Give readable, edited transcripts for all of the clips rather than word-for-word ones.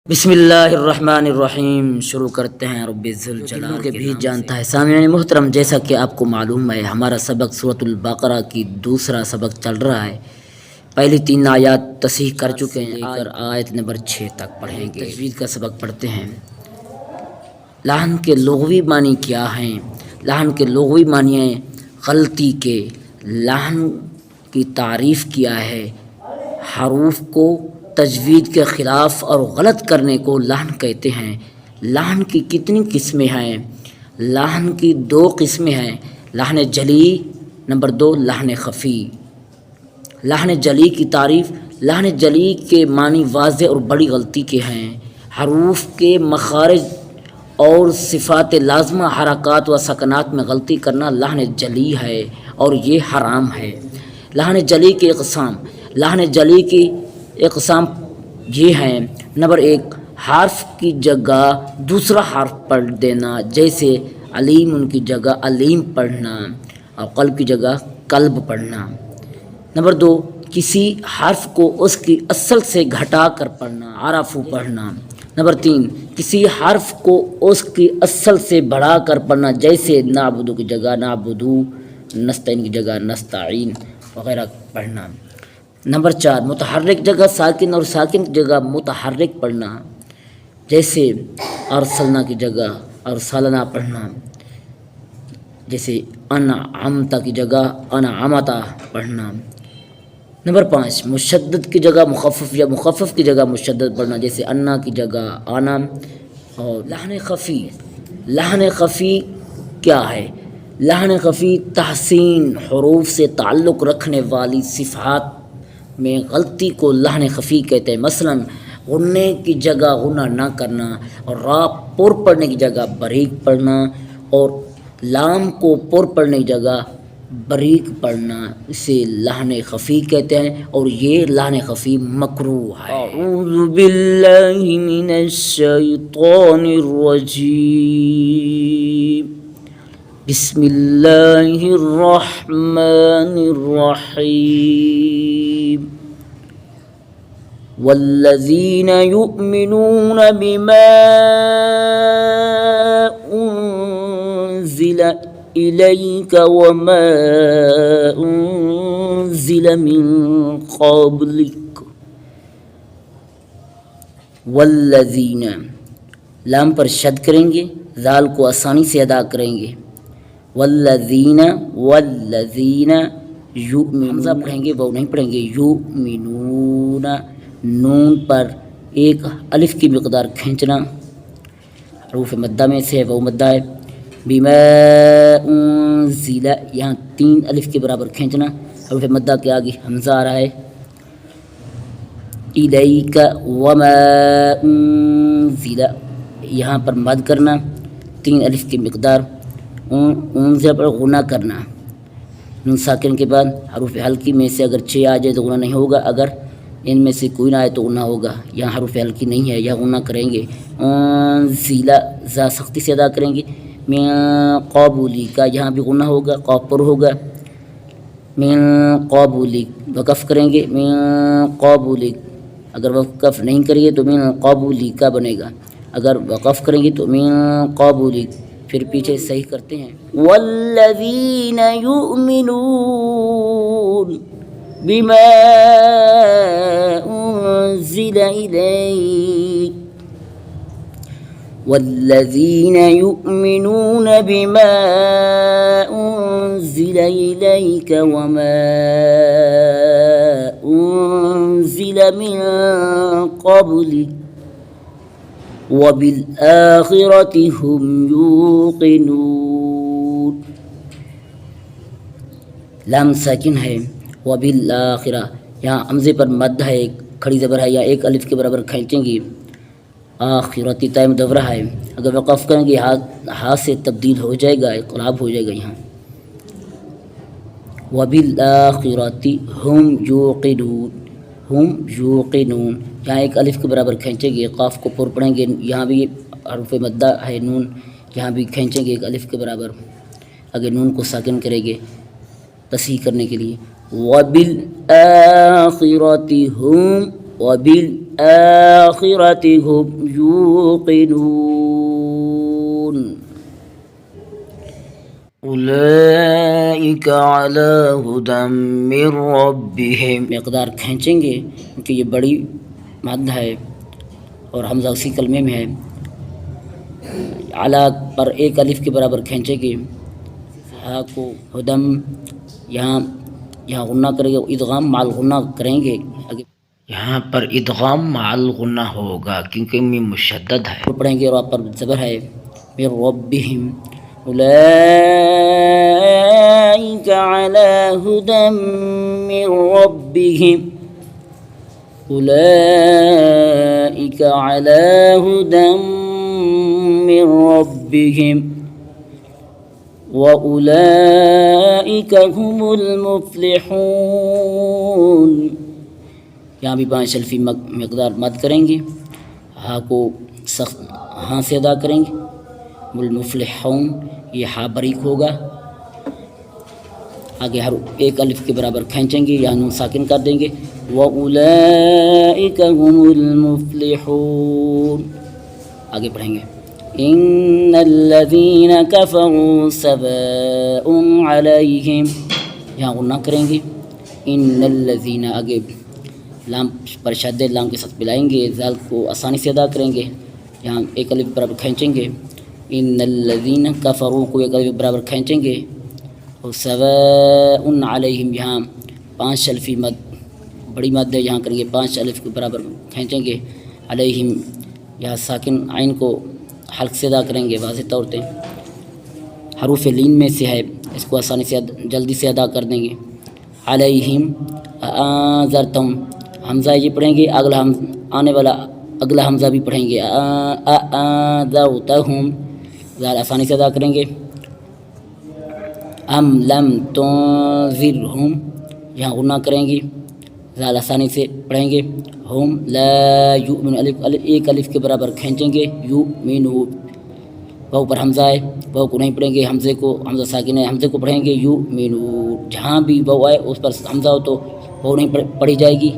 بسم اللہ الرحمن الرحیم۔ شروع کرتے ہیں رب ذوالجلال کے بھی جانتا ہے۔ سامعین محترم، جیسا کہ آپ کو معلوم ہے ہمارا سبق سورۃ البقرہ کی دوسرا سبق چل رہا ہے۔ پہلی 3 آیات تصحیح کر چکے ہیں اور آیت نمبر 6 تک پڑھیں گے۔ تجوید کا سبق پڑھتے ہیں۔ لحن کے لغوی معنی کیا ہیں؟ لحن کے لغوی معنی ہیں غلطی کے۔ لحن کی تعریف کیا ہے؟ حروف کو تجوید کے خلاف اور غلط کرنے کو لحن کہتے ہیں۔ لحن کی کتنی قسمیں ہیں؟ لحن کی 2 قسمیں ہیں، لحن جلی، نمبر 2 لحن خفی۔ لحن جلی کی تعریف: لحن جلی کے معنی واضح اور بڑی غلطی کے ہیں۔ حروف کے مخارج اور صفات لازمہ، حرکات و سکنات میں غلطی کرنا لحن جلی ہے اور یہ حرام ہے۔ لحن جلی کی اقسام: لحن جلی کی اقسام یہ ہیں: نمبر 1 حرف کی جگہ دوسرا حرف پڑھ دینا، جیسے علیم کی جگہ علیم پڑھنا اور قلب کی جگہ قلب پڑھنا۔ نمبر 2 کسی حرف کو اس کی اصل سے گھٹا کر پڑھنا، عرفو پڑھنا۔ نمبر 3 کسی حرف کو اس کی اصل سے بڑھا کر پڑھنا، جیسے نعبدو کی جگہ نعبدو، نستعین کی جگہ نستعین وغیرہ پڑھنا۔ نمبر 4 متحرک جگہ ساکن اور ساکن کی جگہ متحرک پڑھنا، جیسے ارسلنا کی جگہ ارسلنا پڑھنا، جیسے انعمتا کی جگہ انعمتا پڑھنا۔ نمبر 5 مشدد کی جگہ مخفف یا مخفف کی جگہ مشدد پڑھنا، جیسے انا کی جگہ انا۔ اور لحن خفی: لحن خفی کیا ہے؟ لحن خفی تحسین حروف سے تعلق رکھنے والی صفات میں غلطی کو لحن خفی کہتے ہیں۔ مثلاً غنّے کی جگہ غنّہ نہ کرنا، اور را پر پڑھنے کی جگہ باریک پڑھنا، اور لام کو پر پڑھنے کی جگہ باریک پڑھنا، اسے لحن خفی کہتے ہیں اور یہ لحن خفی مکروہ ہے۔ اعوذ باللہ من الشیطان الرجیم، بسم اللہ الرحمن الرحیم۔ والذین یؤمنون بما انزل الیک وما انزل من قبلک۔ والذین، لام پر شد کریں گے، ذال کو آسانی سے ادا کریں گے۔ والذین، والذین یؤمنون، حمزہ پڑھیں گے، وہ نہیں پڑھیں گے، یؤمنون۔ نون پر 1 الف کی مقدار کھینچنا، حروف مدہ میں سے وہ مدہ ہے۔ بما انزل، یہاں 3 الف کے برابر کھینچنا، حروف مدہ کے آگے حمزہ آ رہا ہے۔ الیک وما انزل، یہاں پر مد کرنا، 3 الف کی مقدار۔ انزل پر غنہ کرنا، نون ساکن کے بعد حروف حلقی میں سے اگر 6 آ جائے تو غنہ نہیں ہوگا، اگر ان میں سے کوئی نہ آئے تو غنہ ہوگا۔ یہاں حروف حلقی نہیں ہے، یہاں غنہ کریں گے۔ انزل، ذا سختی سے ادا کریں گے۔ من قبلک، یہاں بھی غنہ ہوگا، قاف پر ہوگا۔ من قبلک، وقف کریں گے، من قبلک، اگر وقف نہیں کریے تو من قبلک بنے گا، اگر وقف کریں گے تو من قبلک۔ پھر پیچھے صحیح کرتے ہیں۔ والذین یؤمنون بما انزل الیک، والذین یؤمنون بما انزل الیک وما انزل من قبلک وبالآخرة هم یوقنون۔ لام ساکن ہے، وبالآخرہ، یہاں حمزے پر مد ہے، ایک کھڑی زبر ہے، یا 1 الف کے برابر کھینچیں گے۔ آخرتی تائم دورہ ہے، اگر وقف کریں گے ہاتھ سے تبدیل ہو جائے گا، اقلاب ہو جائے گا یہاں۔ وبالآخرة هم یوقنون، ہم یوقنون، یہاں 1 الف کے برابر کھینچیں گے، قاف کو پر پڑھیں گے، یہاں بھی حروف مدہ ہے نون، یہاں بھی کھینچیں گے 1 الف کے برابر، اگر نون کو ساکن کریں گے تصحیح کرنے کے لیے۔ وبالآخرة هم بالآخرة هم يوقنون اولئک علی ھدی من ربہم. مقدار کھینچیں گے کیونکہ یہ بڑی مد ہے اور حمزہ اسی کلمے میں ہے. علی پر ایک الف کے برابر کھینچیں گے. ہا کو ہدم یہاں غنہ کریں گے, ادغام مع الغنہ کریں گے. یہاں پر ادغام مع الغنہ ہوگا کیونکہ میں مشدد ہے. پڑھیں گے اور آپ پر زبر ہے. من ربہم اولئک علی ھدی من ربہم اولئک علی ھدی من ربہم وَأُولَئِكَ هُمُ الْمُفْلِحُونَ. یہاں بھی 5 الفی مقدار مد کریں گے. ہاں کو سخت ہاں سے ادا کریں گے. المفلحون یہ ہا بریک ہوگا. آگے ہر ایک الف کے برابر کھینچیں گے, یہاں نون ساکن کر دیں گے. وَأُولَئِكَ هُمُ الْمُفْلِحُونَ. آگے پڑھیں گے. ان الذین کفروا سواء علیہم. یہاں غنہ کریں گے. ان الذین آگے لام پر شد لام کے ساتھ ملائیں گے. ذال کو آسانی سے ادا کریں گے. یہاں ایک الف برابر کھینچیں گے. ان الذین کفروا کو ایک الف برابر کھینچیں گے. اور سواء علیہم یہاں 5 الفی مد بڑی مد ہے, یہاں کریں گے 5 الف کے برابر کھینچیں گے. علیہم یہاں ساکن عین کو حلق سے ادا کریں گے. واضح طور پہ حروف لین میں سے ہے, اس کو آسانی سے جلدی سے ادا کر دیں گے. علیہم انذرتم حمزہ یہ پڑھیں گے. آنے والا اگلا حمزہ بھی پڑھیں گے. انذرتہم ذال آسانی سے ادا کریں گے. ام لم تنذرہم یہاں غنہ کریں گے. ذال آسانی سے پڑھیں گے. ہم لا یؤمن ایک الف کے برابر کھینچیں گے. یؤمنو واو پر حمزہ ہے, واو کو نہیں پڑھیں گے. حمزے کو حمزہ ساکن ہے, حمزے کو پڑھیں گے. یؤمنو جہاں بھی واو آئے اس پر حمزہ ہو تو واو نہیں پڑھی جائے گی.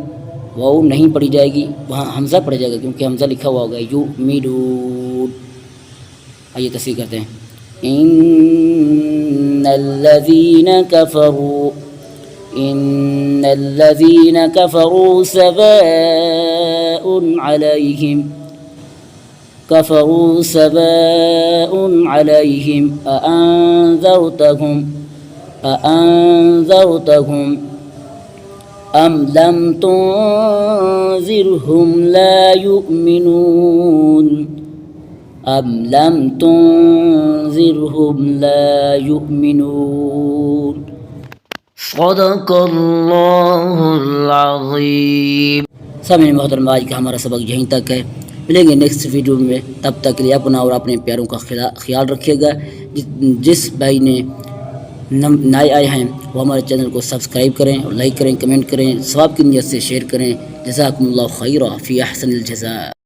واو نہیں پڑھی جائے گی, وہاں حمزہ پڑھا جائے گا کیونکہ حمزہ لکھا ہوا ہوگا. یؤمنو. آئیے تصحیح کرتے ہیں. ان الذین کفروا ان الذین کفروا سواء علیہم اانذرتہم ام لم تنذرہم لا یؤمنون ام لم تنذرہم لا یؤمنون. صدق اللہ العظیم. سامعین محترم آج کا ہمارا سبق یہیں تک ہے. ملیں گے نیکسٹ ویڈیو میں. تب تک کے لیے اپنا اور اپنے پیاروں کا خیال رکھیے گا. جس بھائی نے نئے آئے ہیں وہ ہمارے چینل کو سبسکرائب کریں اور لائک کریں, کمنٹ کریں, ثواب کی نیت سے شیئر کریں. جزاکم اللہ خیرا فی احسن الجزاء.